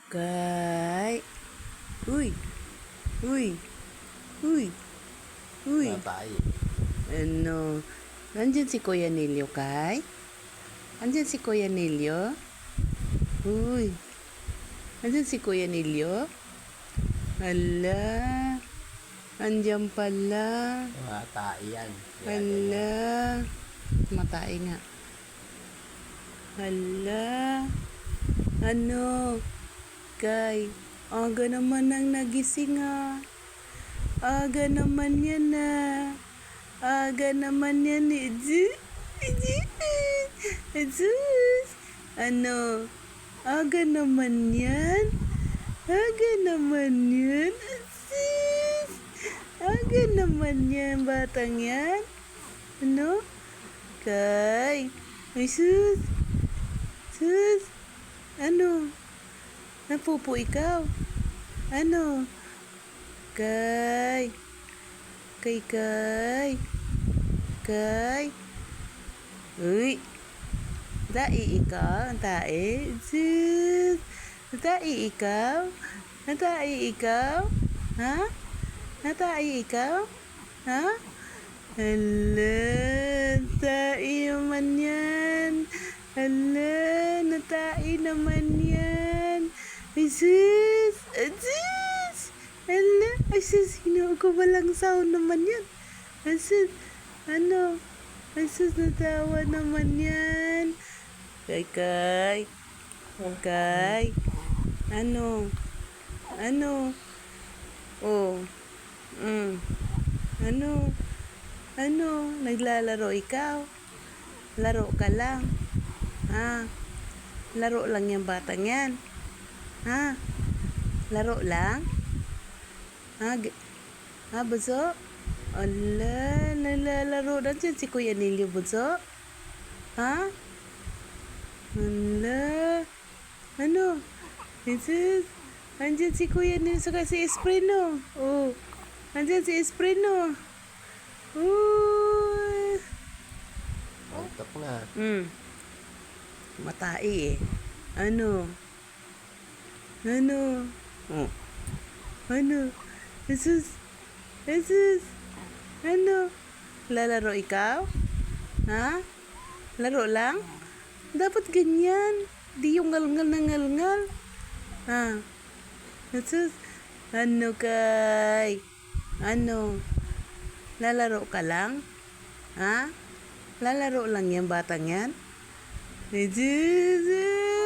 Kay. Uy. Uy. Uy. Uy. Tatay. Ano? Nandyan si Kuya Nilio, Kay? Nandyan si Kuya Nilio? Uy. Nandyan si Kuya Nilio? Hala. Andyan pala. Tatay yan. Hala. Matay nga. Hala. Ano? Kay, aga naman nang nagising ah. Aga naman yan ah. Aga naman yan eh. Jesus. Ano? Aga naman yan? Aga naman yan? Jesus. Aga naman yan, batang yan? Ano? Kay. Ay, sus. Sus. Ano? Napupo ikaw? Ano? Kay. Kay, Kay. Kay. Uy. Dai ikaw? Tae? Sus. Dai ikaw? Dai ikaw? Ha? Natai ikaw? Ha? Hala. Tae naman yan. Hala. Natai naman yan. Isis! Isis! Hala! Isis! Ko walang sound naman yan. Isis! Ano? Isis! Natawa naman yan. Kay, Kay. Kay. Ano? Ano? Oh. Ano? Ano? Naglalaro ikaw? Laro ka lang. Ha? Laro lang yung batang yan. Ha? Laro lang? Ha? Ha, Bunso? Ala, nalalaro na dyan si Kuya Nilio, Bunso? Ha? Ala. Ano? Jesus? Andyan si Kuya Nilio saka si Esprino. Oh. Andyan si Esprino. Uy. Antok na. Matai eh. Ano? Ano? Oh. Ano? Jesus? Jesus? Ano? Lalaro ikaw? Ha? Laro lang? Dapat ganyan. Di yung ngalngal na ngalngal. Ha? Jesus? Ano, Kay? Ano? Lalaro ka lang? Ha? Lalaro lang yan, batang yan? Jesus!